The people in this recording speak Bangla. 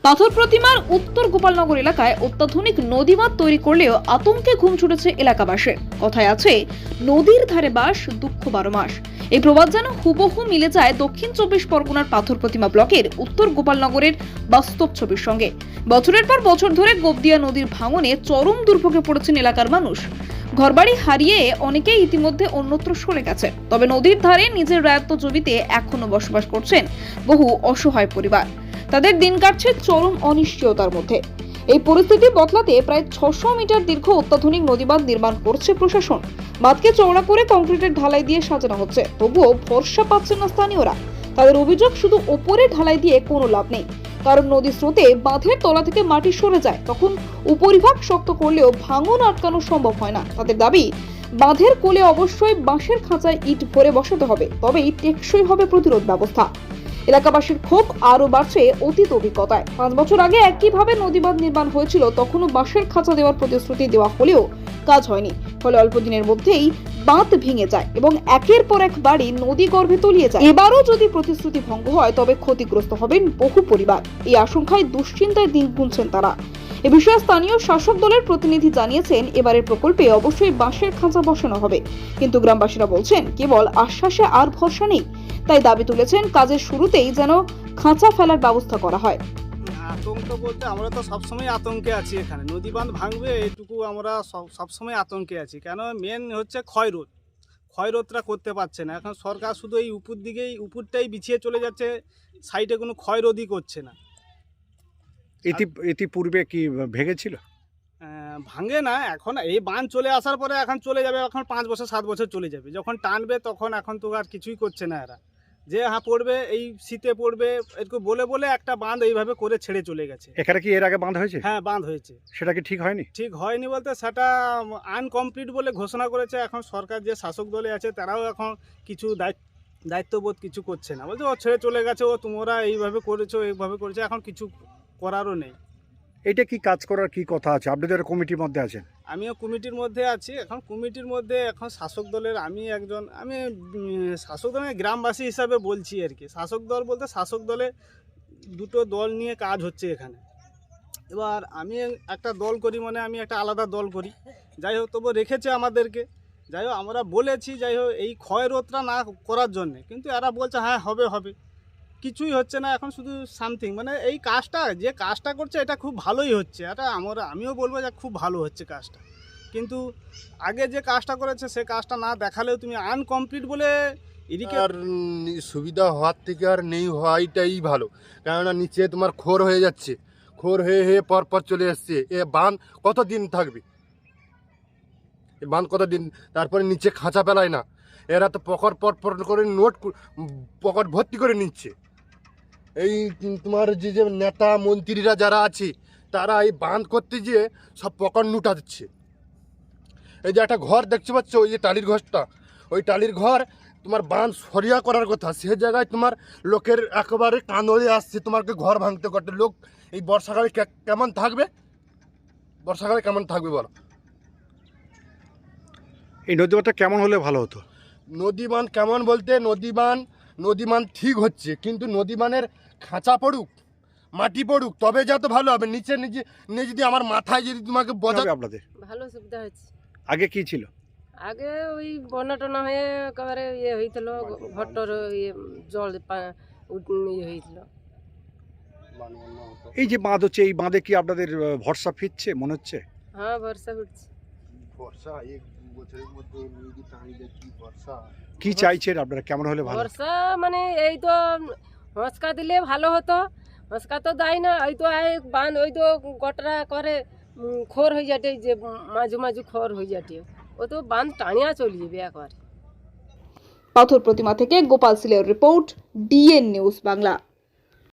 পাথর প্রতিমার উত্তর গোপালনগর এলাকায় অত্যাধুনিক নদীবাঁধ তৈরি করলেও আতঙ্কে ঘুম ছুটেছে এলাকাবাসীর। কথায় আছে, নদীর ধারে বাস দুঃখ 12 মাস। এই প্রবাদ যেন হুবহু মিলে যায় দক্ষিণ 24 পরগনার পাথর প্রতিমা ব্লকের উত্তর গোপালনগরের বাস্তব ছবির সঙ্গে। বছরের পর বছর ধরে গোবদিয়া নদীর ভাঙনে চরম দুর্ভোগে পড়েছেন এলাকার মানুষ। ঘরবাড়ি হারিয়ে অনেকেই ইতিমধ্যে অন্যত্র সরে গেছে। তবে নদীর ধারে নিজের রায়ত্ব জমিতে এখনো বসবাস করছেন বহু অসহায় পরিবার। তাদের দিন কাটছে চরম অনিশ্চয়তার মধ্যে। এই পরিস্থিতি বদলাতে প্রায় 600 মিটার দীর্ঘ অত্যাধুনিক নদীবাঁধ নির্মাণ করছে প্রশাসন। বাঁধকে চওড়া করে কংক্রিটের ঢালাই দিয়ে সাজানো হচ্ছে, তবুও ভরসা পাচ্ছেন না স্থানীয়রা। তাদের অভিযোগ, শুধু ওপরে ঢালাই দিয়ে কোনো লাভ নেই, কারণ নদীর স্রোতে বাঁধের তলা থেকে মাটি সরে যায়। তখন উপরিভাগ শক্ত করলেও ভাঙন আটকানো সম্ভব হয় না। তাদের দাবি, বাঁধের কোলে অবশ্যই বাঁশের খাঁচায় ইট ভরে বসাতে হবে, তবেই টেকসই হবে প্রতিরোধ ব্যবস্থা। এলাকাবাসীর ক্ষোভ আরো বাড়ছে অতীত অভিজ্ঞতায়। 5 বছর আগে একইভাবে নদীবাঁধ নির্মাণ হয়েছিল, তখনও বাঁশের খাঁচা দেওয়ার প্রতিশ্রুতি দেওয়া হলেও কাজ হয়নি। ফলে অল্প দিনের মধ্যেই বাঁধ ভেঙে যায় এবং একের পর এক বাড়ি নদী গর্ভে তলিয়ে যায়। এবারও যদি প্রতিশ্রুতি ভঙ্গ হয়, তবে ক্ষতিগ্রস্ত হবেন বহু পরিবার। এই আশঙ্কায় দুশ্চিন্তায় দিন গুনছেন তারা। এ বিষয়ে স্থানীয় শাসক দলের প্রতিনিধি জানিয়েছেন, এবারের প্রকল্পে অবশ্যই বাঁশের খাঁচা বসানো হবে, কিন্তু গ্রামবাসীরা বলছেন কেবল আশ্বাসে আর ভরসা নেই। তাই দাবি তুলেছেন, কাজের শুরুতেই যেন খাঁচা ফেলার ব্যবস্থা করা হয়। আতঙ্ক বলতে আমরা তো সবসময় আতঙ্কে আছি। এখানে নদী বাঁধ ভাঙবে এইটুকু আমরা সবসময় আতঙ্কে আছি। কেন, মেন হচ্ছে ক্ষয়রোধটা করতে পারছে না। এখন সরকার শুধু এই উপরটাই বিছিয়ে চলে যাচ্ছে, সাইডে কোনো ক্ষয়রোধই করছে না। ইতিপূর্বে কি ভেঙেছিল? ভাঙে না, এখন এই বাঁধ চলে আসার পরে এখন চলে যাবে, এখন 5 বছর 7 বছর চলে যাবে। যখন টানবে তখন এখন তো আর কিছুই করছে না এরা। যে হ্যাঁ পড়বে, এই শীতে পড়বে, এরকম বলে বলে একটা বাঁধ এইভাবে করে ছেড়ে চলে গেছে। এখানে কি এর আগে বাঁধ হয়েছে? হ্যাঁ, বাঁধ হয়েছে। সেটা কি ঠিক হয়নি? ঠিক হয়নি বলতে সেটা আনকমপ্লিট বলে ঘোষণা করেছে। এখন সরকার যে শাসক দলে আছে তারাও এখন কিছু দায়িত্ববোধ কিছু করছে না। বলছে ও ছেড়ে চলে গেছে, ও তোমরা এইভাবে করেছো, এইভাবে করেছো, এখন কিছু করারও নেই। এটা কি কাজ করার কি কথা আছে? আপনাদের কমিটির মধ্যে আছেন? আমিও কমিটির মধ্যে আছি। এখন কমিটির মধ্যে এখন শাসক দলের আমি শাসক দলের গ্রামবাসী হিসাবে বলছি আর কি। শাসক দল বলতে শাসক দলে দুটো দল নিয়ে কাজ হচ্ছে এখানে। এবার আমি একটা দল করি, মানে আমি একটা আলাদা দল করি। যাই হোক, তবু রেখেছে আমাদেরকে। যাই হোক, আমরা বলেছি যাই হোক এই ক্ষয়রোধটা না করার জন্যে, কিন্তু এরা বলছে হ্যাঁ হবে, কিছুই হচ্ছে না। এখন শুধু সামথিং, মানে এই যে কাজটা করছে এটা খুব ভালোই হচ্ছে। এটা আমিও বলবো যে খুব ভালো হচ্ছে কাজটা, কিন্তু আগে যে কাজটা করেছে সে কাজটা না দেখালেও তুমি আনকমপ্লিট বলে এদিকে আর সুবিধা হওয়ার থেকে আর নেই হওয়াটাই ভালো। কেননা নিচে তোমার খোর হয়ে যাচ্ছে, খোর হয়ে পর চলে এসছে। এ বাঁধ কতদিন থাকবে? এ বাঁধ কতদিন? তারপরে নিচে খাঁচা পেলায় না, এরা তো পকর পর করে পকেট ভর্তি করে নিচ্ছে। এই তোমার যে নেতা মন্ত্রীরা যারা আছে, তারা এই বাঁধ করতে গিয়ে সব পকেট লুটা দিচ্ছে। এই যে একটা ঘর দেখতে পাচ্ছ, ওই যে টালির ঘরটা, ওই টালির ঘর তোমার বাঁধ সরিয়া করার কথা, সে জায়গায় তোমার লোকের একেবারে কাঁদলে আসছে তোমাকে ঘর ভাঙতে করতে। লোক এই বর্ষাকালে কেমন থাকবে? বর্ষাকালে কেমন থাকবে বলো? এই নদীবাঁধটা কেমন হলে ভালো হতো? নদীবাঁধ কেমন বলতে, নদীবাঁধ ঠিক হচ্ছে, কিন্তু নদীবাঁধের খাঁচা পড়ুক, মাটি পড়ুক, তবে যা তো ভালো হবে। নিচে যদি আমার মাথায় যদি তোমাকে বোঝা। আপনাদের ভালো সুবিধা হচ্ছে। আগে কি ছিল? আগে ওই বন্যা টনা হয়ে একেবারে হয়েছিল, ঘরটর জল হয়েছিল। এই যে বাঁধ হচ্ছে, এই বাঁধে কি আপনাদের ভরসা ফিরছে মনে হচ্ছে? হ্যাঁ, ভরসা ফিরছে। বর্ষা এক বছরের মধ্যে নদী টানি যাচ্ছি। বর্ষা কি চাইছেন আপনারা, কেমন হলে ভালো? ভরসা মানে এই তো হসকা দিলে ভালো হতো। হসকা তো দেয় না, ওই তো বাঁধ, ওই তো গটরা করে খোর হয়ে যাটে, যে মাঝু খোর হয়ে যাটে, ও তো বাঁধ টানিয়া চলে যাবে একবার। পাথর প্রতিমা থেকে গোপাল সিলের রিপোর্ট, ডিএন নিউজ বাংলা।